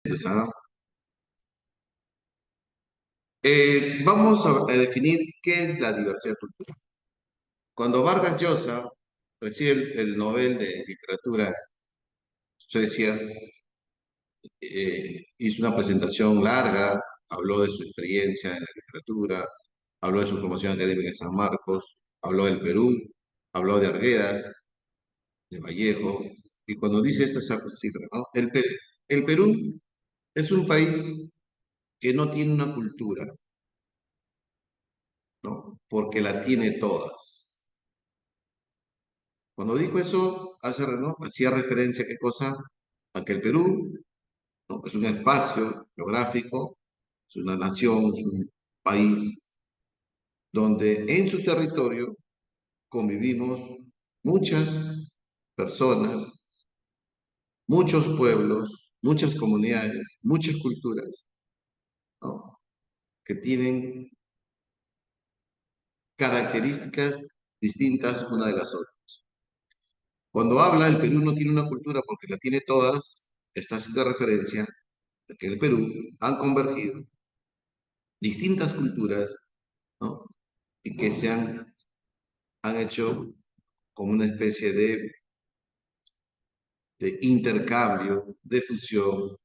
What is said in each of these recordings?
¿Ah? Vamos a definir qué es la diversidad cultural. Cuando Vargas Llosa recibe el Nobel de Literatura en Suecia, hizo una presentación larga, habló de su experiencia en la literatura, habló de su formación académica en San Marcos, habló del Perú, habló de Arguedas, de Vallejo, y cuando dice estas cifras, ¿no? El Perú es un país que no tiene una cultura, ¿no? Porque la tiene todas. Cuando dijo eso, ¿no? Hacía referencia a qué cosa? A que el Perú, ¿no? Es un espacio geográfico, es una nación, es un país donde en su territorio convivimos muchas personas, muchos pueblos, muchas comunidades, muchas culturas, ¿no? Que tienen características distintas una de las otras. Cuando habla el Perú no tiene una cultura porque la tiene todas, está haciendo referencia a que en el Perú han convergido distintas culturas, ¿no? Y que han hecho como una especie de intercambio, de fusión,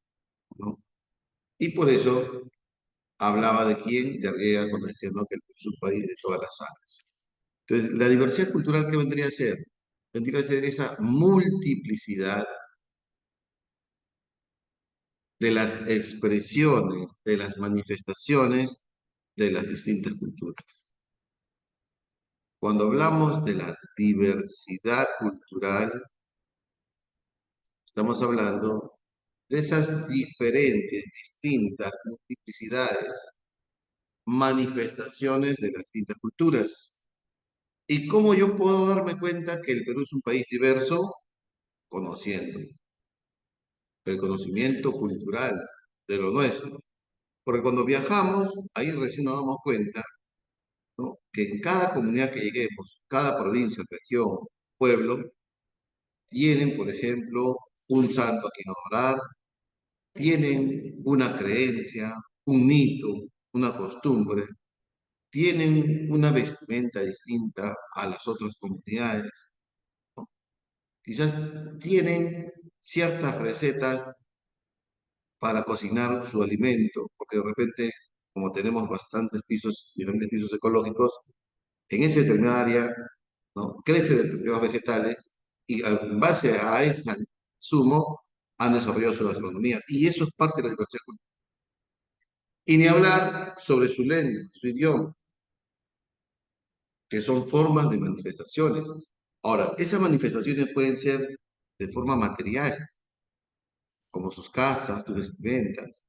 ¿no? Y por eso hablaba de quién, de Arguedas, cuando decía, ¿no? Que el Perú es un país de todas las sangres. Entonces, la diversidad cultural, ¿qué vendría a ser? Vendría a ser esa multiplicidad de las expresiones, de las manifestaciones de las distintas culturas. Cuando hablamos de la diversidad cultural, estamos hablando de esas diferentes, distintas multiplicidades, manifestaciones de las distintas culturas. ¿Y cómo yo puedo darme cuenta que el Perú es un país diverso? Conociendo el conocimiento cultural de lo nuestro. Porque cuando viajamos, ahí recién nos damos cuenta, ¿no? Que en cada comunidad que lleguemos, cada provincia, región, pueblo, tienen, por ejemplo, un santo a quien adorar, tienen una creencia, un mito, una costumbre, tienen una vestimenta distinta a las otras comunidades, ¿no? Quizás tienen ciertas recetas para cocinar su alimento, porque de repente, como tenemos bastantes pisos, diferentes pisos ecológicos, en esa determinada área, ¿no? Crecen determinados vegetales y en base a ese sumo han desarrollado su gastronomía. Y eso es parte de la diversidad cultural. Y ni hablar sobre su lengua, su idioma, que son formas de manifestaciones. Ahora, esas manifestaciones pueden ser de forma material, como sus casas, sus vestimentas,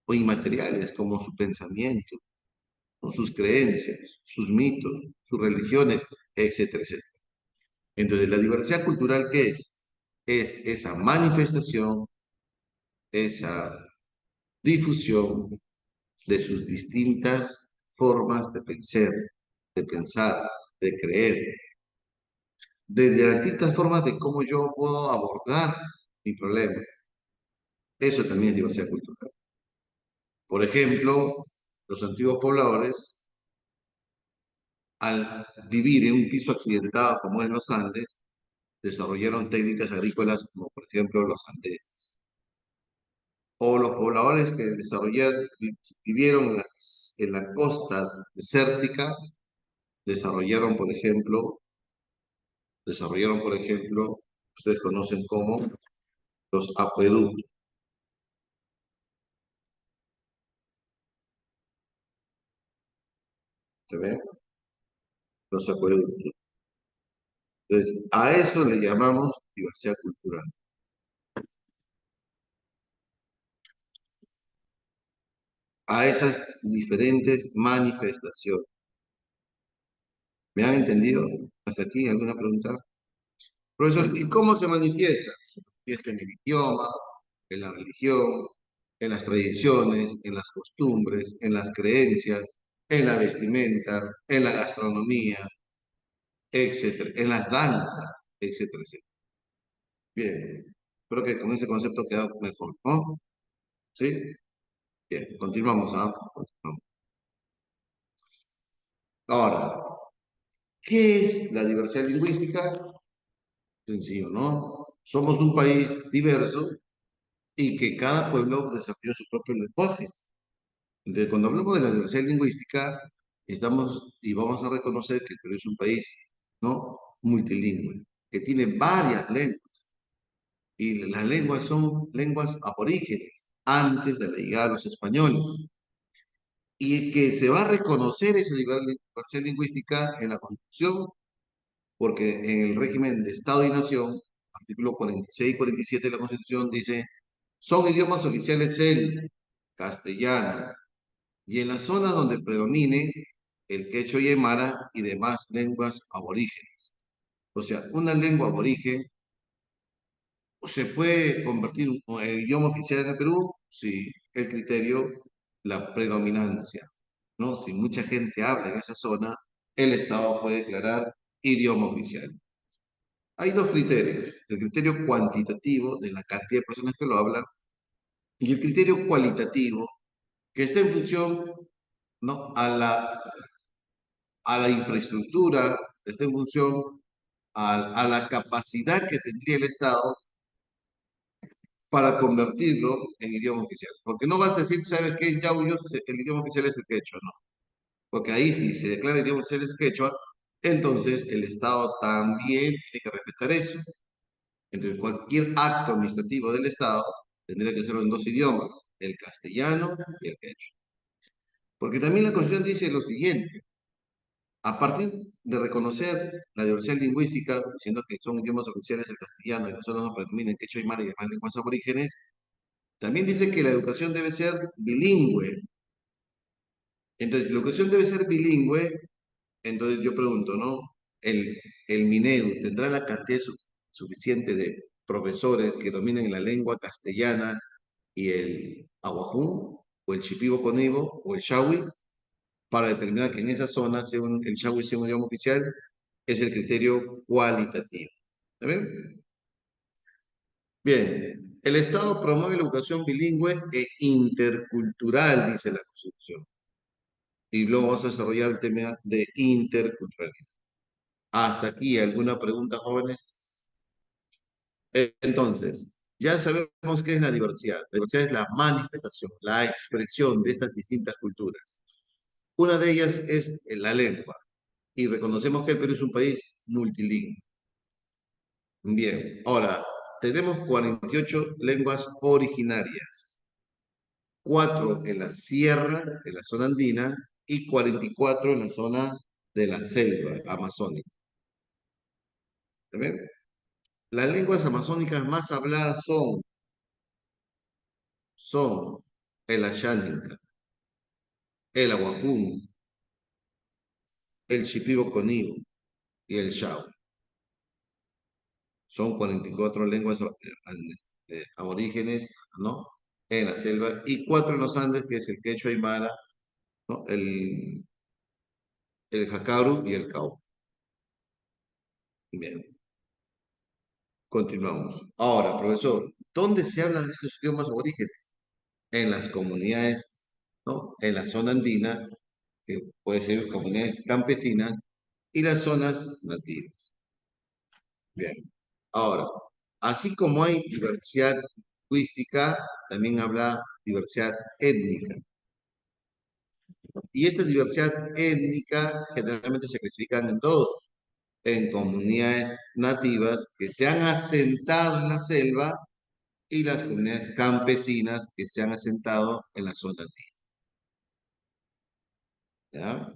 o inmateriales, como su pensamiento, ¿no? Sus creencias, sus mitos, sus religiones, etcétera, etcétera. Entonces, la diversidad cultural, ¿qué es? Es esa manifestación, esa difusión de sus distintas formas de pensar, de creer, de las distintas formas de cómo yo puedo abordar mi problema. Eso también es diversidad cultural. Por ejemplo, los antiguos pobladores, al vivir en un piso accidentado como es los Andes, desarrollaron técnicas agrícolas como por ejemplo los andenes. O los pobladores que vivieron en la costa desértica, desarrollaron, por ejemplo, ustedes conocen como los acueductos, ¿se ven? Los acueductos. Entonces, a eso le llamamos diversidad cultural, a esas diferentes manifestaciones. ¿Me han entendido? ¿Hasta aquí alguna pregunta? Profesor, ¿y cómo se manifiesta? Se manifiesta en el idioma, en la religión, en las tradiciones, en las costumbres, en las creencias, en la vestimenta, en la gastronomía, etcétera, en las danzas, etcétera, etcétera. Bien, creo que con ese concepto queda mejor, ¿no? ¿Sí? Bien, continuamos, ¿ah? Continuamos. Ahora, ¿qué es la diversidad lingüística? Sencillo, ¿no? Somos un país diverso y que cada pueblo desarrolla su propio lenguaje. Entonces, cuando hablamos de la diversidad lingüística, estamos y vamos a reconocer que el Perú es un país, ¿no? Multilingüe, que tiene varias lenguas. Y las lenguas son lenguas aborígenes, antes de la llegada de los españoles. Y que se va a reconocer esa diversidad lingüística en la Constitución, porque en el régimen de Estado y Nación, artículo 46 y 47 de la Constitución, dice, son idiomas oficiales el castellano, y en las zonas donde predomine el quechua y aymara y demás lenguas aborígenes. O sea, una lengua aborigen se puede convertir en el idioma oficial en el Perú si el criterio, la predominancia, ¿no? Si mucha gente habla en esa zona, el Estado puede declarar idioma oficial. Hay dos criterios, el criterio cuantitativo de la cantidad de personas que lo hablan y el criterio cualitativo que está en función, ¿no? a la infraestructura, está en función a la capacidad que tendría el Estado para convertirlo en idioma oficial. Porque no vas a decir, ¿sabes qué? Ya el idioma oficial es el quechua, ¿no? Porque ahí si se declara el idioma oficial es el quechua, entonces el Estado también tiene que respetar eso. Entonces cualquier acto administrativo del Estado tendría que hacerlo en dos idiomas, el castellano y el quechua. Porque también la Constitución dice lo siguiente, a partir de reconocer la diversidad lingüística, diciendo que son idiomas oficiales el castellano y no solo nos predominan quechua y mara y demás lenguas aborígenes, también dice que la educación debe ser bilingüe. Entonces, si la educación debe ser bilingüe, entonces yo pregunto, ¿no? El MINEDU tendrá la cantidad suficiente de profesores que dominen la lengua castellana y el aguajún, o el shipibo conibo, o el shawi, para determinar que en esa zona el shawi sea un idioma oficial, es el criterio cualitativo. ¿Está bien? Bien, el Estado promueve la educación bilingüe e intercultural, dice la Constitución. Y luego vamos a desarrollar el tema de interculturalidad. Hasta aquí, ¿alguna pregunta, jóvenes? Entonces, ya sabemos qué es la diversidad. La diversidad es la manifestación, la expresión de esas distintas culturas. Una de ellas es la lengua. Y reconocemos que el Perú es un país multilingüe. Bien, ahora, tenemos 48 lenguas originarias, 4 en la sierra, en la zona andina, y 44 en la zona de la selva amazónica. ¿Está bien? Las lenguas amazónicas más habladas son el Asháninca, el Aguajún, el Shipibo Conibo y el Shao. Son 44 lenguas aborígenes, ¿no? En la selva, y 4 en los Andes, que es el quechua aymara, ¿no? El jacaru y el cau. Bien, continuamos. Ahora, profesor, ¿dónde se hablan de estos idiomas aborígenes? En las comunidades, ¿no? En la zona andina, que puede ser comunidades campesinas, y las zonas nativas. Bien. Ahora, así como hay diversidad lingüística, también habrá diversidad étnica. Y esta diversidad étnica generalmente se clasifican en dos, en comunidades nativas que se han asentado en la selva y las comunidades campesinas que se han asentado en la zona nativa. ¿Ya?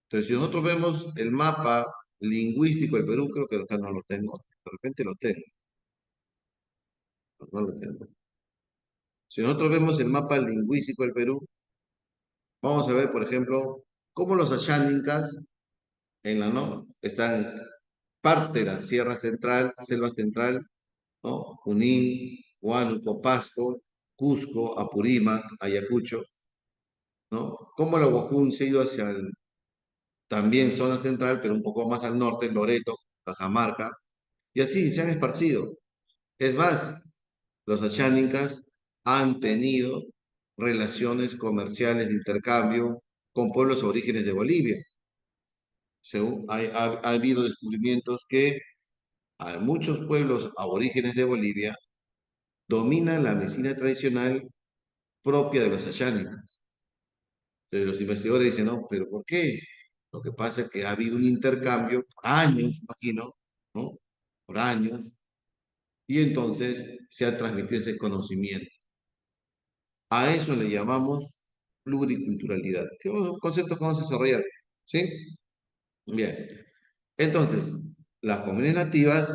Entonces, si nosotros vemos el mapa lingüístico del Perú, creo que acá no lo tengo, de repente lo tengo, no lo tengo. Si nosotros vemos el mapa lingüístico del Perú, vamos a ver, por ejemplo, cómo los asháninkas en la no están parte de la Sierra Central, Selva Central, ¿no? Junín, Huánuco, Pasco, Cusco, Apurímac, Ayacucho, ¿no? Cómo el Aguajún se ha ido hacia también zona central, pero un poco más al norte, Loreto, Cajamarca, y así se han esparcido. Es más, los achánicas han tenido relaciones comerciales de intercambio con pueblos aborígenes de Bolivia. Según, ha habido descubrimientos que a muchos pueblos aborígenes de Bolivia dominan la medicina tradicional propia de los ayánicos. Entonces, los investigadores dicen, no, pero ¿por qué? Lo que pasa es que ha habido un intercambio por años, imagino, ¿no? Por años, y entonces se ha transmitido ese conocimiento. A eso le llamamos pluriculturalidad, que es un concepto que vamos a desarrollar, ¿sí? Bien, entonces, las comunidades nativas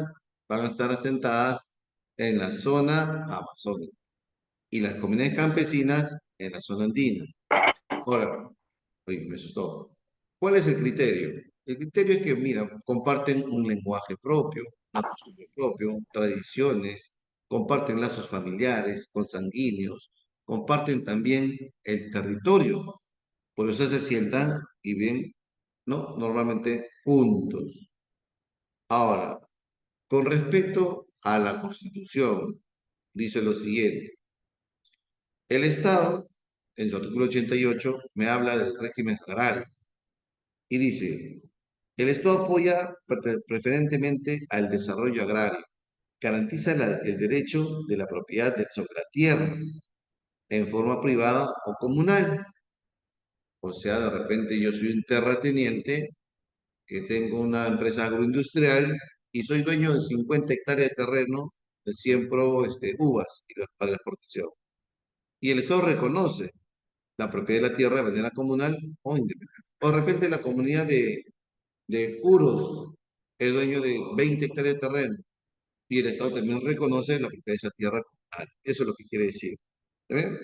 van a estar asentadas en la zona amazónica y las comunidades campesinas en la zona andina. Ahora, oye, me asustó. ¿Cuál es el criterio? El criterio es que, mira, comparten un lenguaje propio, una costumbre propio, tradiciones, comparten lazos familiares, consanguíneos, comparten también el territorio. Por eso se sientan y ven, ¿no? Normalmente juntos. Ahora, con respecto a la Constitución, dice lo siguiente. El Estado, en su artículo 88, me habla del régimen agrario y dice, el Estado apoya preferentemente al desarrollo agrario, garantiza el derecho de la propiedad sobre la tierra en forma privada o comunal. O sea, de repente yo soy un terrateniente que tengo una empresa agroindustrial y soy dueño de 50 hectáreas de terreno, siembro uvas para la exportación. Y el Estado reconoce la propiedad de la tierra de manera comunal o independiente. O de repente la comunidad de Uros es dueño de 20 hectáreas de terreno y el Estado también reconoce la propiedad de esa tierra comunal. Eso es lo que quiere decir. ¿Está bien?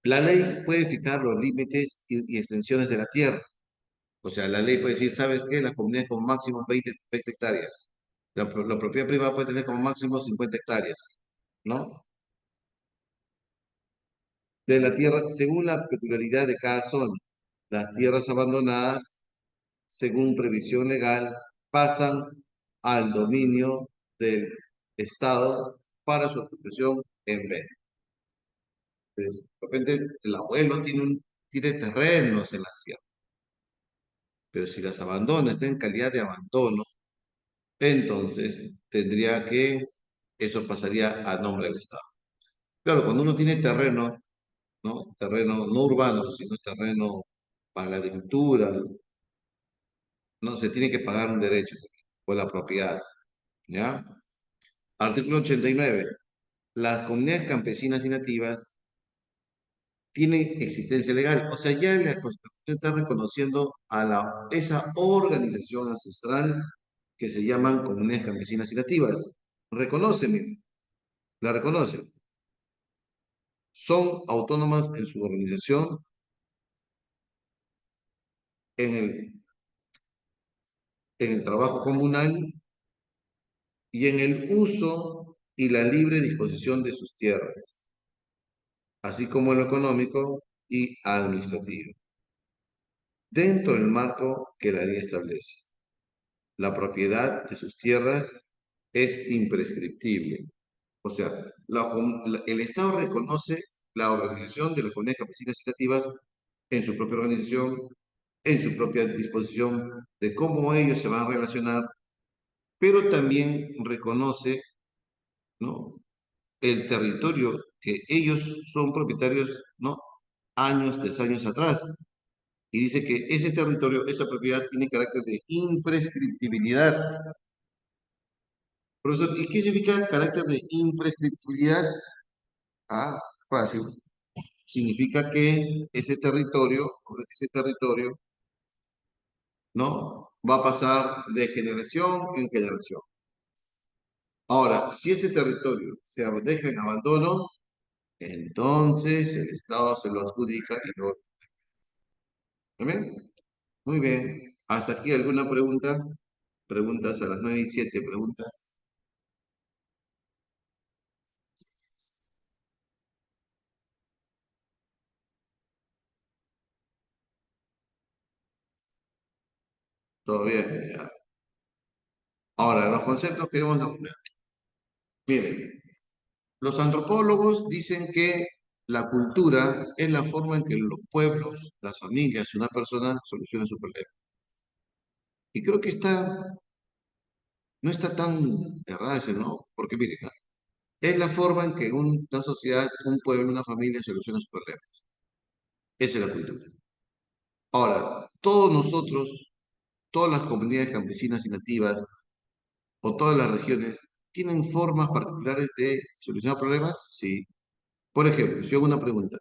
La ley puede fijar los límites y extensiones de la tierra. O sea, la ley puede decir, ¿sabes qué? Las comunidades con máximo 20 hectáreas. La propiedad privada puede tener como máximo 50 hectáreas, ¿no? De la tierra, según la peculiaridad de cada zona. Las tierras abandonadas, según previsión legal, pasan al dominio del Estado para su expropiación en B. Entonces, de repente, el abuelo tiene terrenos en la sierra, pero si las abandona, está en calidad de abandono, entonces tendría que, eso pasaría a nombre del Estado. Claro, cuando uno tiene terreno, ¿no? Terreno no urbano, sino terreno para la agricultura, no se tiene que pagar un derecho por la propiedad, ¿ya? Artículo 89. Las comunidades campesinas y nativas tienen existencia legal, o sea, ya la Constitución está reconociendo a esa organización ancestral que se llaman comunidades campesinas y nativas. Reconóceme, la reconocen. Son autónomas en su organización, en el trabajo comunal y en el uso y la libre disposición de sus tierras, así como en lo económico y administrativo, dentro del marco que la ley establece. La propiedad de sus tierras es imprescriptible. O sea, el Estado reconoce la organización de las comunidades campesinas y nativas en su propia organización, en su propia disposición de cómo ellos se van a relacionar, pero también reconoce, ¿no? El territorio que ellos son propietarios, ¿no? Años, 3 años atrás. Y dice que ese territorio, esa propiedad tiene carácter de imprescriptibilidad. Profesor, ¿y qué significa carácter de imprescriptibilidad? Ah, fácil. Significa que ese territorio, ¿no? Va a pasar de generación en generación. Ahora, si ese territorio se deja en abandono, entonces el Estado se lo adjudica y lo... ¿Está bien? Muy bien. ¿Hasta aquí alguna pregunta? Preguntas a las 9:07, preguntas. Todo bien, ya. Ahora, los conceptos que debemos de poner. Miren, Los antropólogos dicen que la cultura es la forma en que los pueblos, las familias, una persona soluciona su problema. Y creo que no está tan errada ese, ¿no? Porque miren, ¿ah? Es la forma en que una sociedad, un pueblo, una familia soluciona sus problemas. Esa es la cultura. Ahora, todos nosotros, todas las comunidades campesinas y nativas, o todas las regiones, ¿tienen formas particulares de solucionar problemas? Sí. Por ejemplo, si yo hago una pregunta,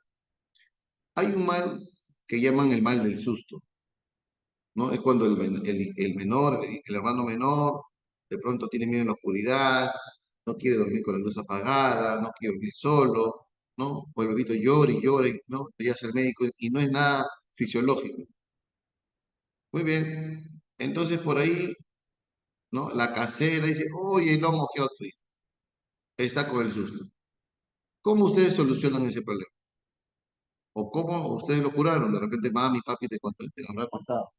hay un mal que llaman el mal del susto, ¿no? Es cuando el menor, el hermano menor, de pronto tiene miedo en la oscuridad, no quiere dormir con la luz apagada, no quiere dormir solo, ¿no? O el bebito llora y llora, ¿no? Ya es el médico y no es nada fisiológico. Muy bien. Entonces por ahí, ¿no? La casera dice, oye, lo ha mojeado tu hijo. Está con el susto. ¿Cómo ustedes solucionan ese problema? ¿O cómo ustedes lo curaron? De repente mami, papi te habrá contado.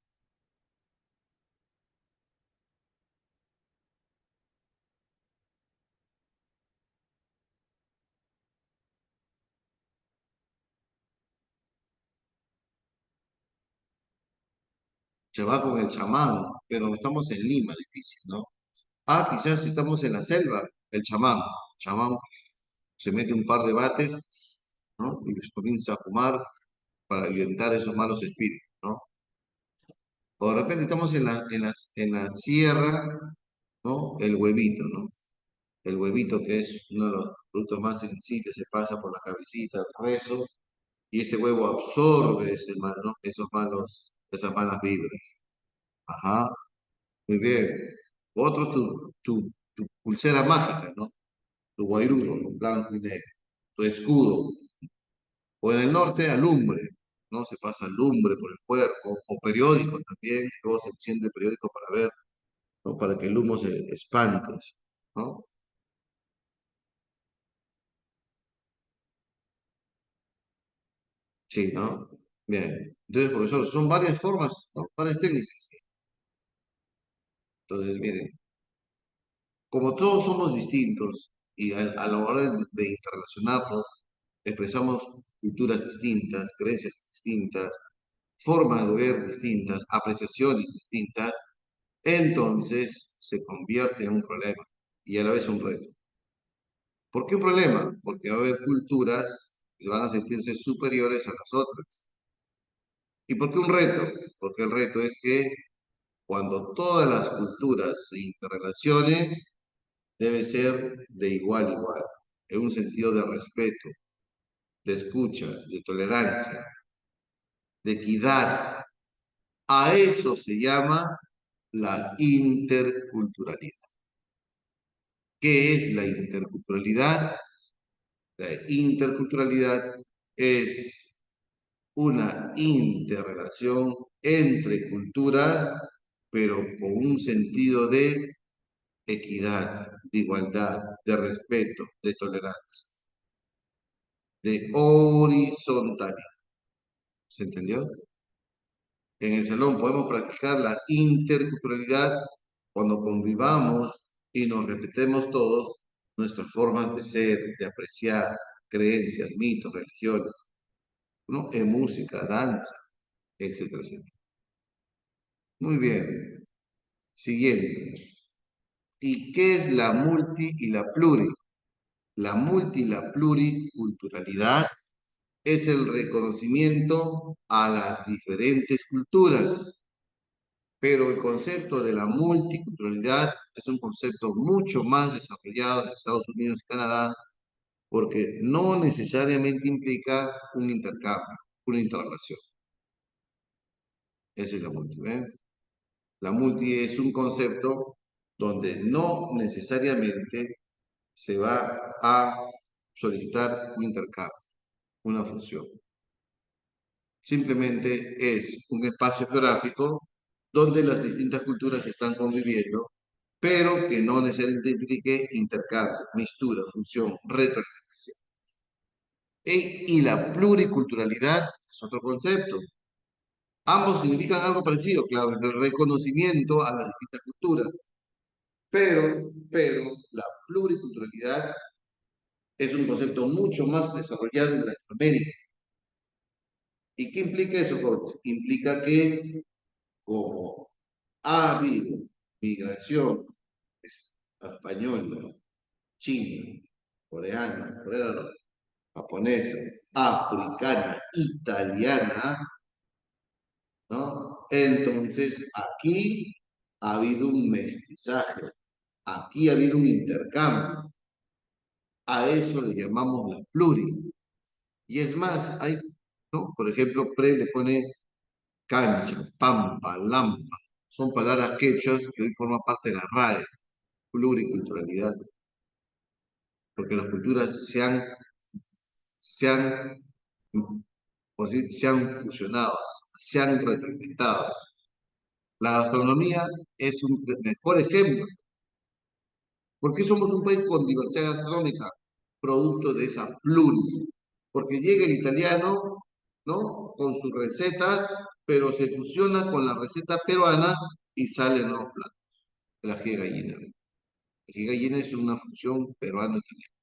Se va con el chamán, pero estamos en Lima, difícil, ¿no? Ah, quizás estamos en la selva, el chamán. El chamán se mete un par de bates, ¿no? Y les comienza a fumar para ahuyentar esos malos espíritus, ¿no? O de repente estamos en la sierra, ¿no? El huevito, ¿no? El huevito que es uno de los productos más sensibles, se pasa por la cabecita del rezo, y ese huevo absorbe ¿no? Esas malas vibras. Ajá, muy bien. Otro, tu pulsera mágica, ¿no? Tu guairuro, ¿no? Blanco y negro. Tu escudo. O en el norte, alumbre, ¿no? Se pasa lumbre por el cuerpo, o periódico también, luego se enciende el periódico para ver, ¿no? Para que el humo se espante, ¿no? Sí, ¿no? Bien. Entonces, profesor, son varias formas, ¿no? Varias técnicas. Sí. Entonces, miren, como todos somos distintos y a la hora de interrelacionarnos, expresamos culturas distintas, creencias distintas, formas de ver distintas, apreciaciones distintas, entonces se convierte en un problema y a la vez un reto. ¿Por qué un problema? Porque va a haber culturas que van a sentirse superiores a las otras. ¿Y por qué un reto? Porque el reto es que cuando todas las culturas se interrelacionen, debe ser de igual a igual, en un sentido de respeto, de escucha, de tolerancia, de equidad. A eso se llama la interculturalidad. ¿Qué es la interculturalidad? La interculturalidad es una interrelación entre culturas, pero con un sentido de equidad, de igualdad, de respeto, de tolerancia, de horizontalidad. ¿Se entendió? En el salón podemos practicar la interculturalidad cuando convivamos y nos repetemos todos nuestras formas de ser, de apreciar, creencias, mitos, religiones, ¿no? En música, danza, etcétera, etcétera. Muy bien. Siguiente. ¿Y qué es la multi y la pluri? La multi y la pluriculturalidad es el reconocimiento a las diferentes culturas, pero el concepto de la multiculturalidad es un concepto mucho más desarrollado en Estados Unidos y Canadá, porque no necesariamente implica un intercambio, una interrelación. Esa es la multi, ¿ven? La multi es un concepto donde no necesariamente se va a solicitar un intercambio, una función. Simplemente es un espacio geográfico donde las distintas culturas están conviviendo, pero que no necesariamente implique intercambio, mistura, función, retroalimentación. Y la pluriculturalidad es otro concepto. Ambos significan algo parecido, claro, es el reconocimiento a las distintas culturas, pero la pluriculturalidad Es un concepto mucho más desarrollado en Latinoamérica. ¿Y qué implica eso, jóvenes? Implica que como ha habido migración española, china, coreana, japonesa, africana, italiana, ¿no? Entonces, aquí ha habido un mestizaje, aquí ha habido un intercambio. A eso le llamamos la pluri. Y es más, hay, ¿no? Por ejemplo, Pre le pone cancha, pampa, lampa. Son palabras quechuas que hoy forman parte de la RAE, pluriculturalidad, porque las culturas se han, por decir, se han fusionado, se han reinventado. La gastronomía es un mejor ejemplo. ¿Por qué somos un país con diversidad gastronómica? Producto de esa pluri. Porque llega el italiano, ¿no? Con sus recetas, pero se fusiona con la receta peruana y salen nuevos platos. El ají de gallina. El ají de gallina es una fusión peruano-italiana.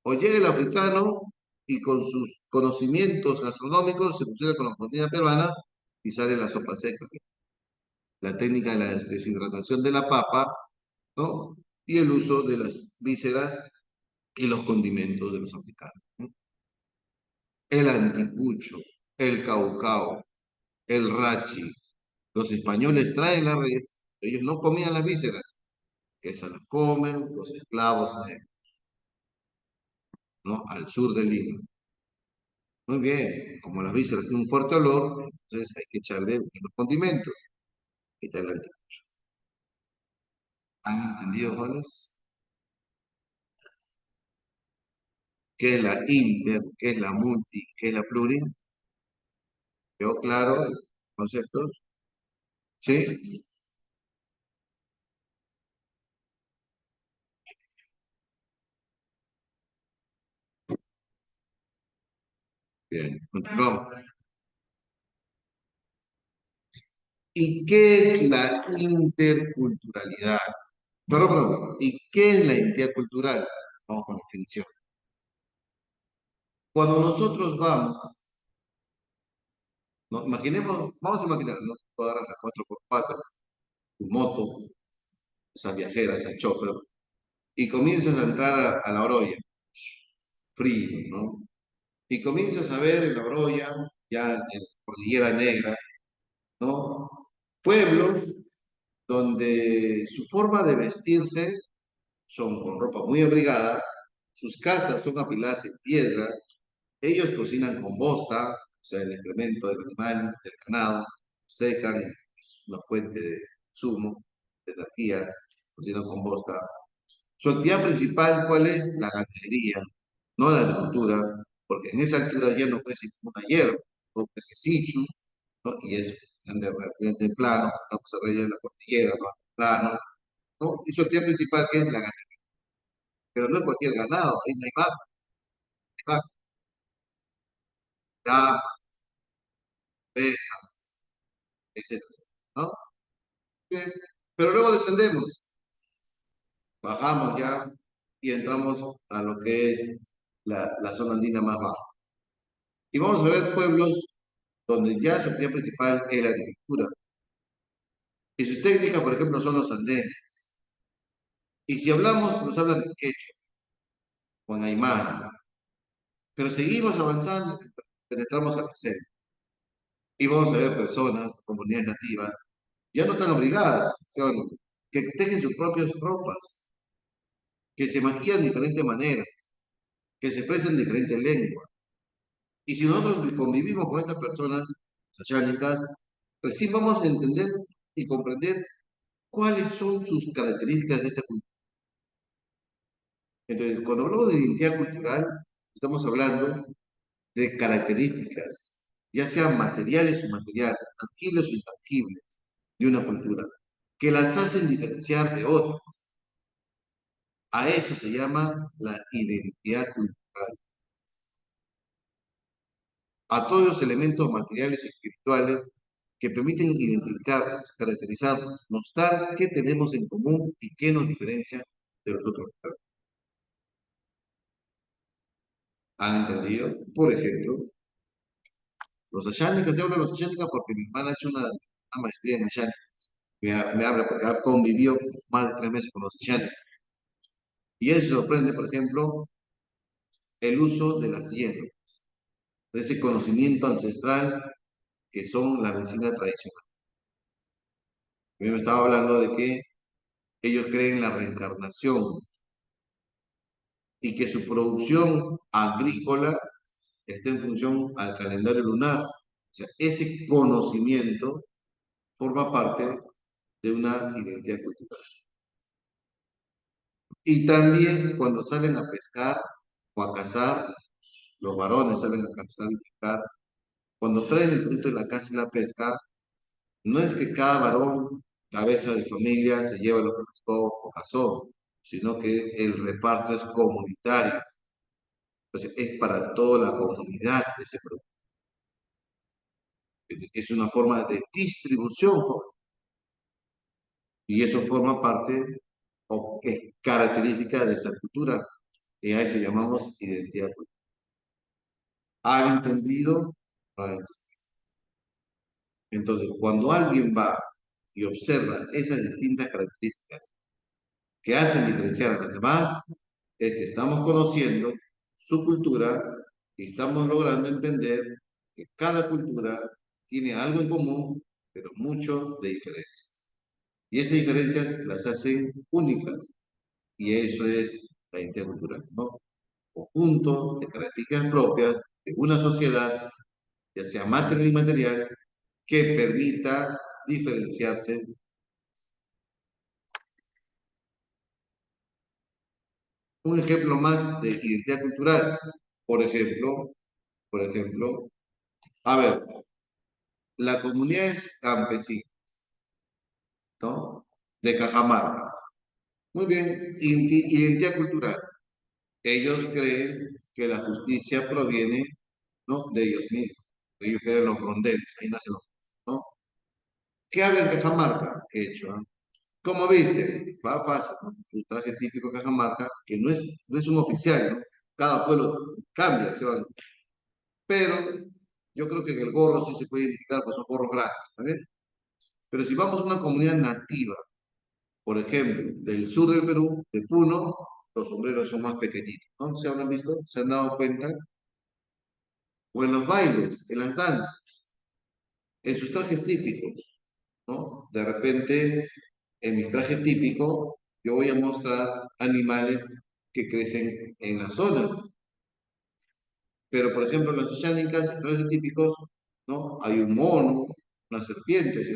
O llega el africano y con sus conocimientos gastronómicos se fusiona con la comida peruana y sale la sopa seca. La técnica de la deshidratación de la papa, ¿no? Y el uso de las vísceras y los condimentos de los africanos, ¿no? El anticucho, el caucao, el rachi. Los españoles traen la res, ellos no comían las vísceras, que se las comen los esclavos negros, ¿no? Al sur de Lima. Muy bien, como las vísceras tienen un fuerte olor, entonces hay que echarle unos condimentos. Y tal el anticucho. ¿Han entendido, jóvenes? ¿Qué es la inter, qué es la multi, qué es la pluri? ¿Quedó claro el concepto? ¿Sí? Bien, continuamos. ¿Y qué es la interculturalidad? ¿Y qué es la identidad cultural? Vamos con la definición. Cuando nosotros vamos, ¿no? Imaginemos, vamos a imaginar, ¿no? Tú agarras la 4x4, tu moto, esa viajera, esa chopper, y comienzas a entrar a la Oroya, frío, ¿no? Y comienzas a ver en la Oroya, ya en la Cordillera Negra, ¿no? Pueblos donde su forma de vestirse son con ropa muy abrigada, sus casas son apiladas en piedra, ellos cocinan con bosta, o sea, el excremento del animal, del ganado, secan, es una fuente de zumo, de energía, cocinan con bosta. Su actividad principal, ¿cuál es? La ganadería, no la agricultura, porque en esa altura ya no crece ninguna hierba, no crece sichu, ¿no? Y es relativamente plano, estamos arriba de la cordillera, ¿no? Plano, ¿no? Y su actividad principal, que es la ganadería. Pero no es cualquier ganado, ahí no hay vaca, cabra, oveja, etcétera, ¿no? Bien. Pero luego descendemos, bajamos ya y entramos a lo que es la zona andina más baja. Y vamos a ver pueblos donde ya su actividad principal es la agricultura. Y si usted indica, por ejemplo, son los andenes. Y si hablamos, nos hablan en quechua o en aymara. Pero seguimos avanzando, penetramos a la selva. Y vamos a ver personas, comunidades nativas, ya no tan abrigadas, son, que tejen sus propias ropas, que se maquillan de diferentes maneras, que se expresan en diferentes lenguas. Y si nosotros convivimos con estas personas sachánicas, recién vamos a entender y comprender cuáles son sus características de esta cultura. Entonces, cuando hablamos de identidad cultural, estamos hablando de características, ya sean materiales o inmateriales, tangibles o intangibles, de una cultura, que las hacen diferenciar de otras. A eso se llama la identidad cultural. A todos los elementos materiales y espirituales que permiten identificarnos, caracterizarnos, mostrar qué tenemos en común y qué nos diferencia de los otros. ¿Han entendido? Por ejemplo, los ashánicas, yo hablo de los ashánicas porque mi hermana ha hecho una maestría en ashánicas. Me habla porque convivió más de 3 meses con los ashánicas. Y él se sorprende, por ejemplo, el uso de las hierbas, de ese conocimiento ancestral que son la medicina tradicional. A mí me estaba hablando de que ellos creen en la reencarnación y que su producción agrícola está en función al calendario lunar. O sea, ese conocimiento forma parte de una identidad cultural. Y también cuando salen a pescar o a cazar, los varones salen a cazar y pescar, cuando traen el fruto de la caza y la pesca, no es que cada varón, cabeza de familia, se lleva lo que pescó o cazó, sino que el reparto es comunitario. Entonces, es para toda la comunidad ese producto. Es una forma de distribución, joven, y eso forma parte o es característica de esa cultura, y a eso llamamos identidad cultural. ¿Ha entendido? Ah, entonces, cuando alguien va y observa esas distintas características que hacen diferenciar a las demás, es que estamos conociendo su cultura y estamos logrando entender que cada cultura tiene algo en común, pero mucho de diferencias. Y esas diferencias las hacen únicas, y eso es la identidad cultural, ¿no? Conjunto de características propias de una sociedad, ya sea material y material, que permita diferenciarse. Un ejemplo más de identidad cultural, por ejemplo, por ejemplo, a ver, la comunidad es campesina, ¿no? De Cajamarca. Muy bien, identidad cultural. Ellos creen que la justicia proviene, ¿no? De ellos mismos. Ellos creen los rondeles, ahí nacen los, ¿no? ¿Qué habla en Cajamarca? Hecho, ¿eh? ¿Cómo viste? Va fácil, ¿no? Su traje típico de Cajamarca, que no es un oficial, ¿no? Cada pueblo cambia, ¿sí? Pero yo creo que en el gorro sí se puede identificar, pues son gorros grandes, ¿está bien? Pero si vamos a una comunidad nativa, por ejemplo, del sur del Perú, de Puno, los sombreros son más pequeñitos, ¿no? ¿Se habrán visto? ¿Se han dado cuenta? O en los bailes, en las danzas, en sus trajes típicos, ¿no? De repente, en mi traje típico, yo voy a mostrar animales que crecen en la zona. Pero, por ejemplo, en las oceánicas, en trajes típicos, ¿no? Hay un mono, una serpiente, ¿sí?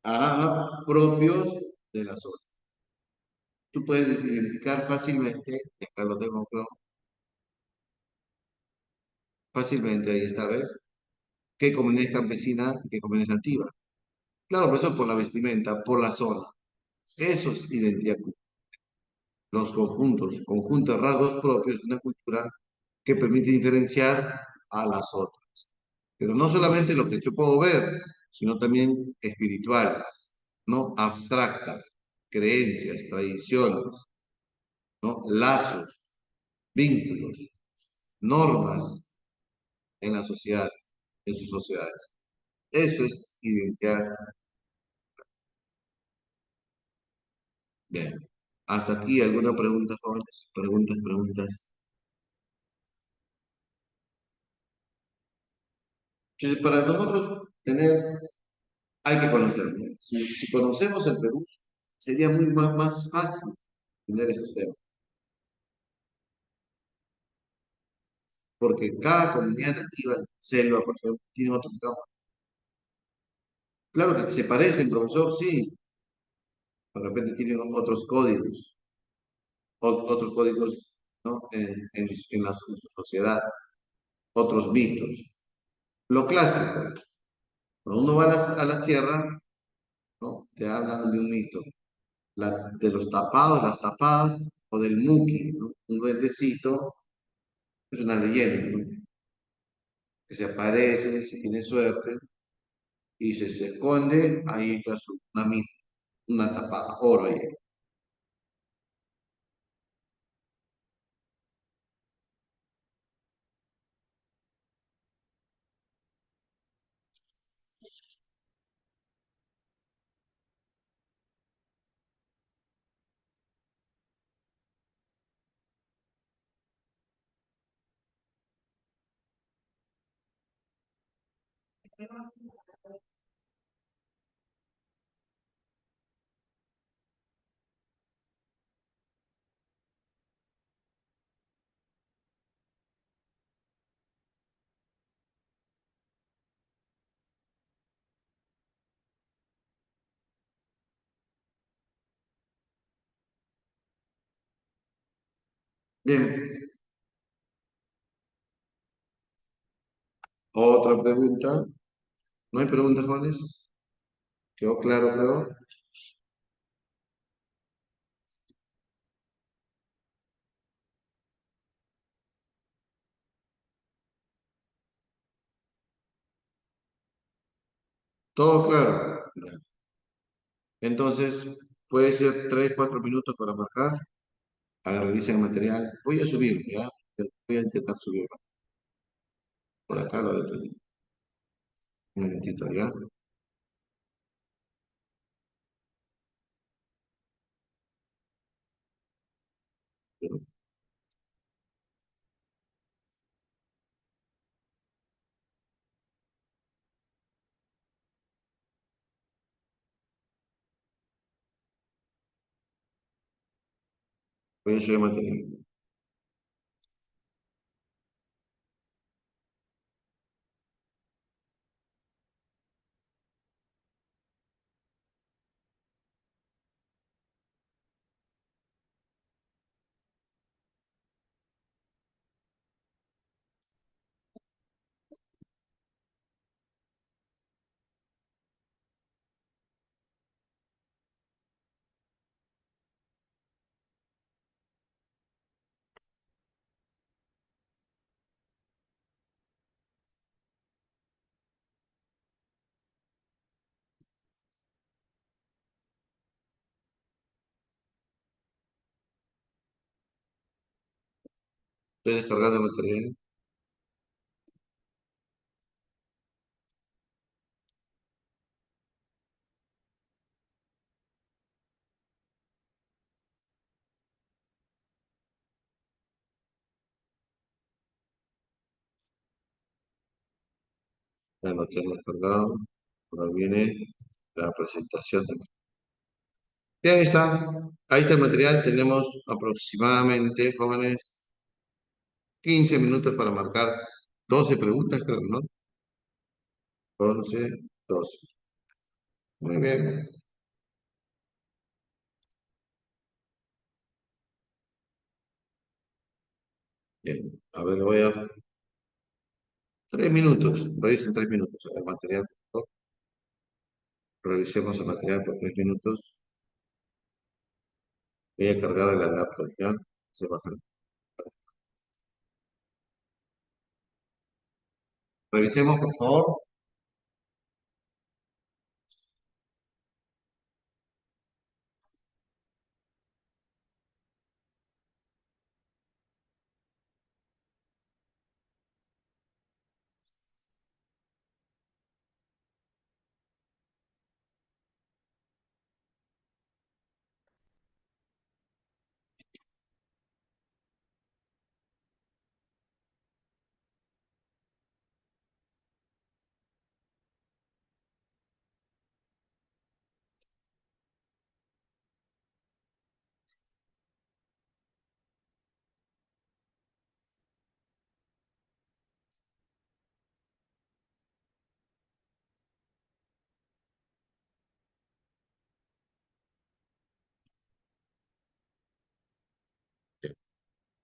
Ajá, propios de la zona. Tú puedes identificar fácilmente, y acá lo tengo claro, fácilmente, ahí está, ¿ves? ¿Qué comunidad es campesina y qué comunidad es nativa? Claro, pero eso por la vestimenta, por la zona. Eso es identidad cultural. Los conjuntos rasgos propios de una cultura que permite diferenciar a las otras. Pero no solamente lo que yo puedo ver, sino también espirituales, ¿no? Abstractas, creencias, tradiciones, ¿no? Lazos, vínculos, normas en la sociedad, en sus sociedades. Eso es identidad. Bien. Hasta aquí, ¿alguna pregunta, jóvenes? Preguntas, preguntas. Entonces, para nosotros tener, hay que conocerlo. Si conocemos el Perú, sería muy más fácil tener esos temas. Porque cada comunidad nativa, selva, por ejemplo, tiene otro idioma. Claro que se parecen, profesor, sí. De repente tienen otros códigos, otros códigos, ¿no? En su sociedad, otros mitos. Lo clásico, cuando uno va a la sierra, ¿no? Te hablan de un mito, de los tapados, las tapadas, o del muki, ¿no? Un duendecito, es una leyenda, ¿no? Que se aparece, si tiene suerte, y se esconde, ahí está una tapada, oro ahí. Bien, otra pregunta. ¿No hay preguntas, jóvenes? ¿Quedó claro, creo? ¿Todo claro? Ya. Entonces, puede ser 3, 4 minutos para marcar. Revisen el material. Voy a subir, ¿ya? Voy a intentar subir. Por acá lo detengo. Un momentito, ¿ya? Voy a subir el material. Estoy descargando el material. Ya lo tengo descargado. Ahora viene la presentación. Bien, ahí está. Ahí está el material. Tenemos aproximadamente, jóvenes, 15 minutos para marcar 12 preguntas, creo, ¿no? 11, 12. Muy bien. Bien. A ver, voy a... 3 minutos. Revisen 3 minutos. El material, por favor. Revisemos el material por 3 minutos. Voy a cargar el adapter, ¿ya? Se baja. Revisemos, por favor.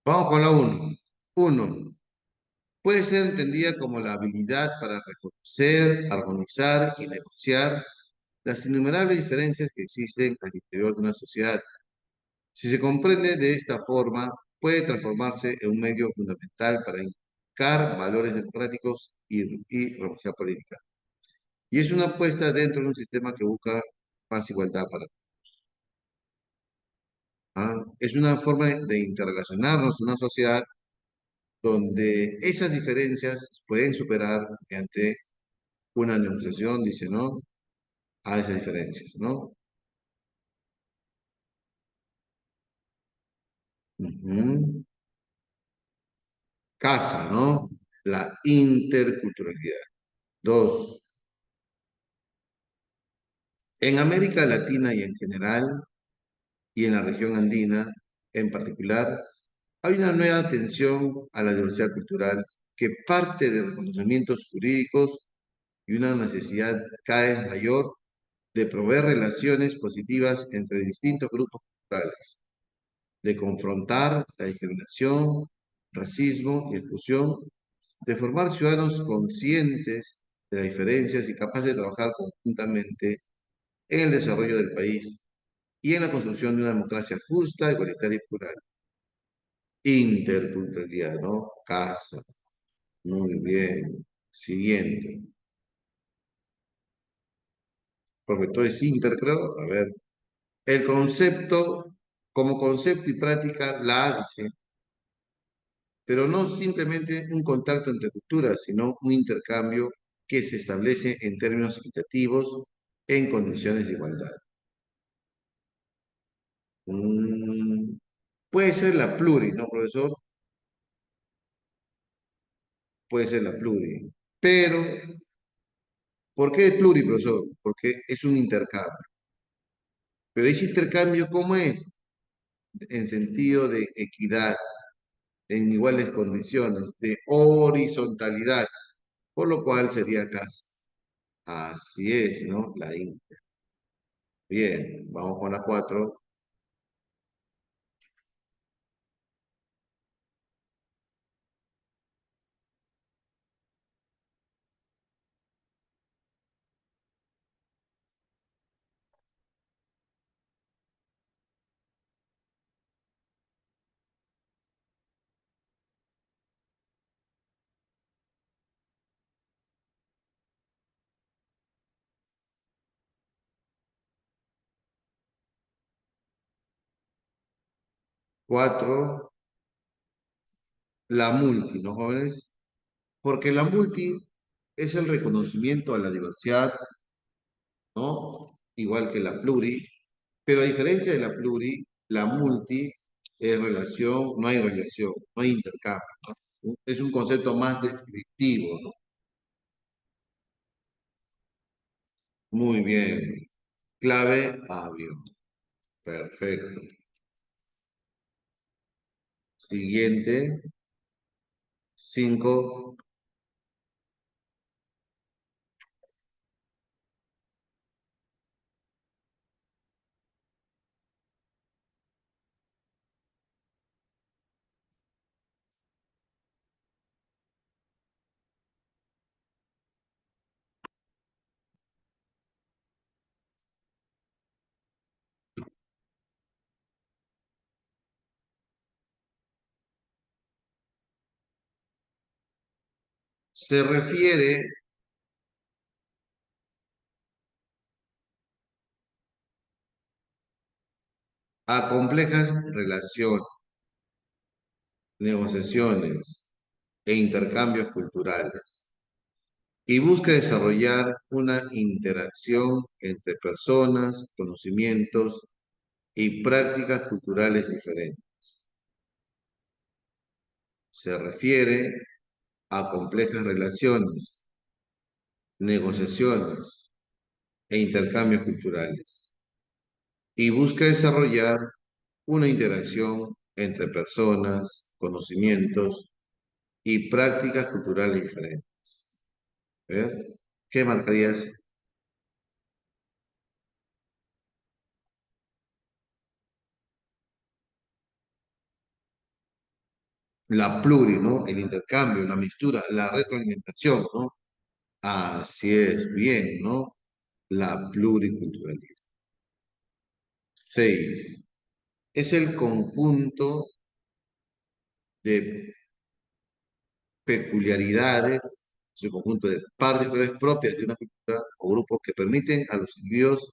Vamos con la uno. Uno. Puede ser entendida como la habilidad para reconocer, armonizar y negociar las innumerables diferencias que existen al interior de una sociedad. Si se comprende de esta forma, puede transformarse en un medio fundamental para inculcar valores democráticos y revolución política. Y es una apuesta dentro de un sistema que busca más igualdad para todos. ¿Ah? Es una forma de interrelacionarnos en una sociedad donde esas diferencias pueden superar mediante una negociación, dice, ¿no? A esas diferencias, ¿no? Ujú. Casa, ¿no? La interculturalidad. Dos, En América Latina y en general, y en la región andina en particular, hay una nueva atención a la diversidad cultural que parte de reconocimientos jurídicos y una necesidad cada vez mayor de proveer relaciones positivas entre distintos grupos culturales, de confrontar la discriminación, racismo y exclusión, de formar ciudadanos conscientes de las diferencias y capaces de trabajar conjuntamente en el desarrollo del país y en la construcción de una democracia justa, igualitaria y plural. Interculturalidad, ¿no? Casa. Muy bien. Siguiente. Porque todo es inter, creo. A ver. El concepto, como concepto y práctica, la dice, pero no simplemente un contacto entre culturas, sino un intercambio que se establece en términos equitativos en condiciones de igualdad. Mm, puede ser la pluri, ¿no, profesor? Puede ser la pluri. Pero, ¿por qué pluri, profesor? Porque es un intercambio. Pero ese intercambio, ¿cómo es? En sentido de equidad, en iguales condiciones, de horizontalidad, por lo cual sería casa. Así es, ¿no? La Inter. Bien, vamos con la 4. 4, la multi, ¿no, jóvenes? Porque la multi es el reconocimiento a la diversidad, ¿no? Igual que la pluri, pero a diferencia de la pluri, la multi es relación, no hay intercambio, ¿no? Es un concepto más descriptivo, ¿no? Muy bien. Clave, avión. Perfecto. Siguiente, 5. Se refiere a complejas relaciones, negociaciones e intercambios culturales y busca desarrollar una interacción entre personas, conocimientos y prácticas culturales diferentes. Se refiere a complejas relaciones, negociaciones e intercambios culturales y busca desarrollar una interacción entre personas, conocimientos y prácticas culturales diferentes. A ver, ¿qué marcarías? La pluri, ¿no? El intercambio, la mixtura, la retroalimentación, ¿no? Así es, bien, ¿no? La pluriculturalidad. 6. Es el conjunto de peculiaridades, es el conjunto de particularidades propias de una cultura o grupos que permiten a los individuos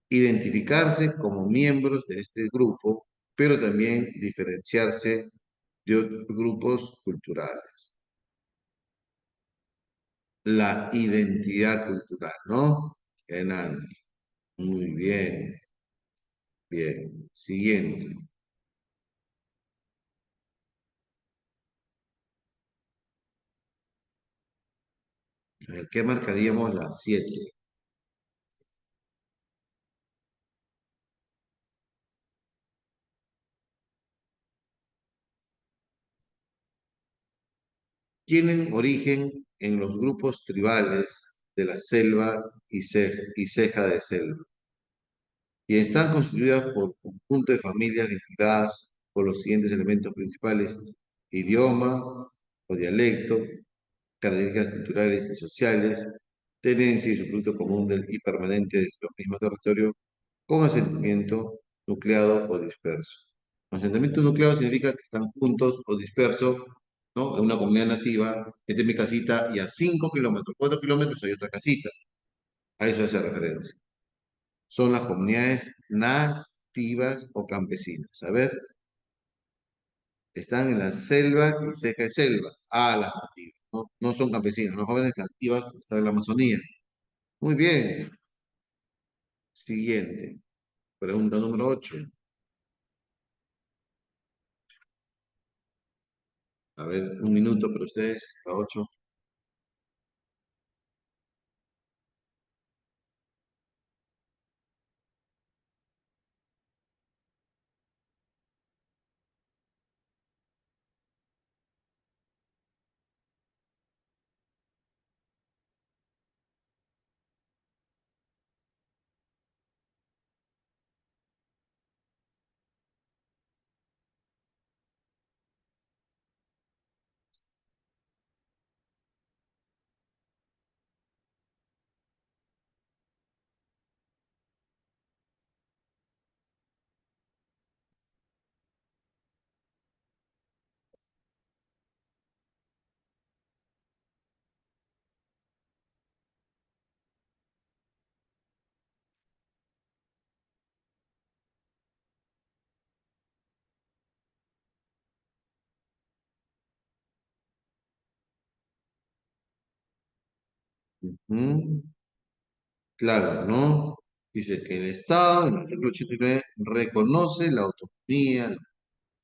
identificarse como miembros de este grupo, pero también diferenciarse de otros grupos culturales. La identidad cultural, ¿no? Enano. Muy bien, bien. Siguiente. A ver, ¿qué marcaríamos? La 7. tienen origen en los grupos tribales de la selva y ceja de selva, y están constituidas por conjunto de familias vinculadas por los siguientes elementos principales: idioma o dialecto, características culturales y sociales, tenencia y usufructo común del y permanente de los mismos territorios, con asentamiento nucleado o disperso. Asentamiento nucleado significa que están juntos o dispersos, ¿no? En una comunidad nativa. Esta es mi casita y a 5 kilómetros, 4 kilómetros hay otra casita. A eso hace referencia. Son las comunidades nativas o campesinas. A ver, están en la selva y ceja de selva. Ah, las nativas. No, no son campesinas, no jóvenes nativas que están en la Amazonía. Muy bien. Siguiente. Pregunta número 8. A ver, un minuto para ustedes, a 8. Claro, ¿no? Dice que el Estado, en el artículo 89, reconoce la autonomía, la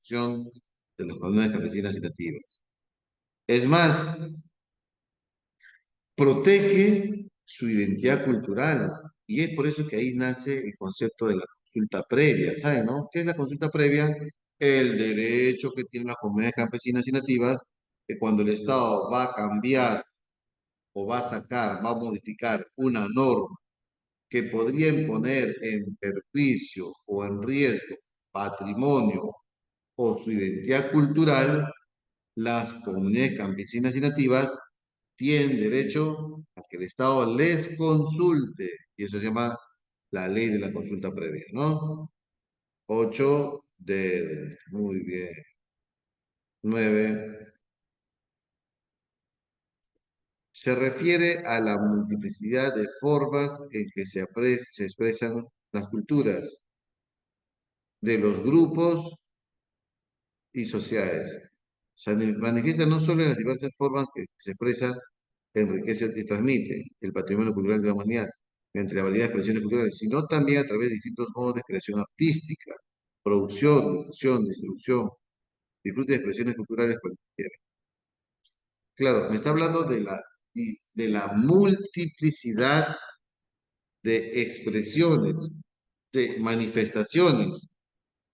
función de las comunidades campesinas y nativas. Es más, protege su identidad cultural. Y es por eso que ahí nace el concepto de la consulta previa. ¿Saben, no? ¿Qué es la consulta previa? El derecho que tienen las comunidades campesinas y nativas, que cuando el Estado va a cambiar o va a sacar, va a modificar una norma que podrían poner en perjuicio o en riesgo patrimonio o su identidad cultural, las comunidades campesinas y nativas tienen derecho a que el Estado les consulte. Y eso se llama la ley de la consulta previa, ¿no? 8 de... Muy bien. 9. Se refiere a la multiplicidad de formas en que se expresan las culturas de los grupos y sociedades. Se manifiesta no solo en las diversas formas que se expresa, enriquece y transmite el patrimonio cultural de la humanidad entre la variedad de expresiones culturales, sino también a través de distintos modos de creación artística, producción, difusión, distribución, disfrute de expresiones culturales cualquiera. Claro, me está hablando de la multiplicidad de expresiones, de manifestaciones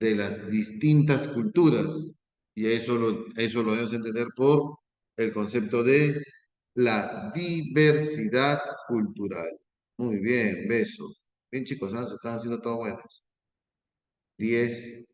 de las distintas culturas. Y eso lo debemos entender por el concepto de la diversidad cultural. Muy bien, beso. Bien, chicos, ¿ah? Se están haciendo todo buenas. 10.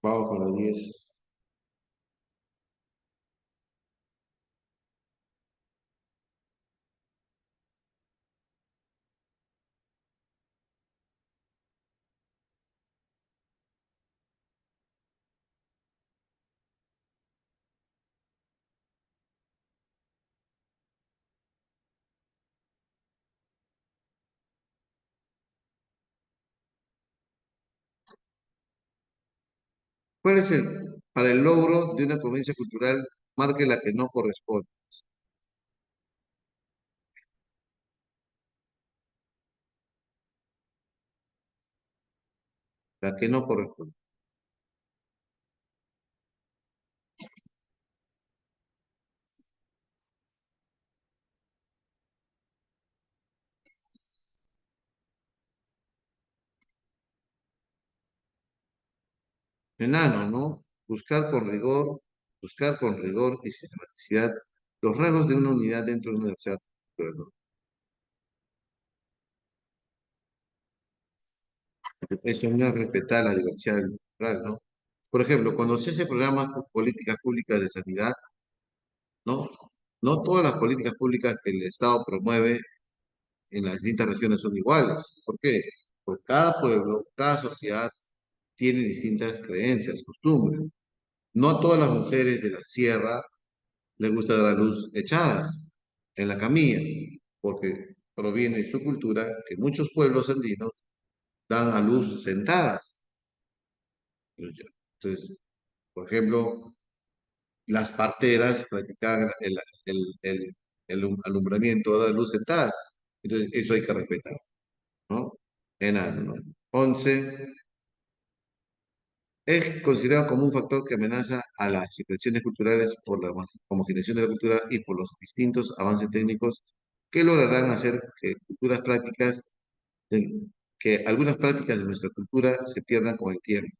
Vamos con la 10. ¿Cuál es para el logro de una convivencia cultural, marque la que no corresponde? La que no corresponde. Enano, ¿no? Buscar con rigor y sistematicidad los rasgos de una unidad dentro de una universidad. Bueno, eso no es respetar la diversidad cultural, ¿no? Por ejemplo, cuando se hace programas con políticas públicas de sanidad, ¿no? No todas las políticas públicas que el Estado promueve en las distintas regiones son iguales. ¿Por qué? Porque cada pueblo, cada sociedad tiene distintas creencias, costumbres. No a todas las mujeres de la sierra les gusta dar a luz echadas en la camilla, porque proviene de su cultura que muchos pueblos andinos dan a luz sentadas. Entonces, por ejemplo, las parteras practicaban el alumbramiento de luz sentadas. Entonces, eso hay que respetar, ¿no? Enano, ¿no? 11. Es considerado como un factor que amenaza a las expresiones culturales por la homogeneización de la cultura y por los distintos avances técnicos que lograrán hacer que culturas prácticas, eh, que algunas prácticas de nuestra cultura se pierdan con el tiempo,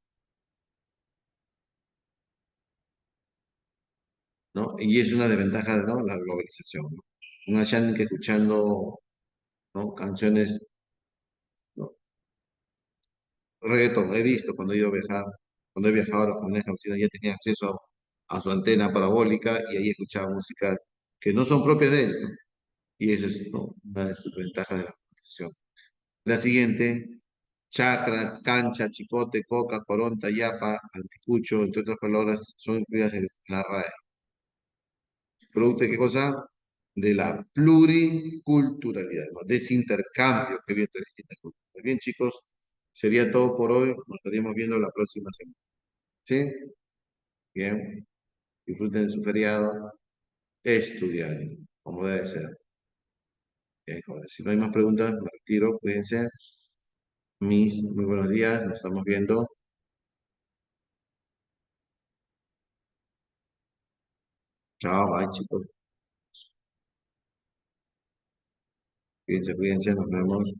¿no? Y es una desventaja, ¿no? La globalización, ¿no? Una que escuchando, ¿no? Canciones, ¿no? Reggaeton, he visto cuando he ido a viajar, cuando he viajado a las comunidades campesinas ya tenía acceso a su antena parabólica y ahí escuchaba música que no son propias de él, ¿no? Y eso es, ¿no? Una de sus ventajas de la globalización. La siguiente, chacra, cancha, chicote, coca, coronta, yapa, anticucho, entre otras palabras, son incluidas en la RAE. ¿Producto de qué cosa? De la pluriculturalidad, ¿no? De ese intercambio que viene entre distintas culturas. Bien, chicos, sería todo por hoy. Nos estaríamos viendo la próxima semana. ¿Sí? Bien. Disfruten de su feriado. Estudiando, como debe ser. Bien, joder. Si no hay más preguntas, me retiro. Cuídense. Muy buenos días. Nos estamos viendo. Chao, bye, chicos. Cuídense, cuídense. Nos vemos.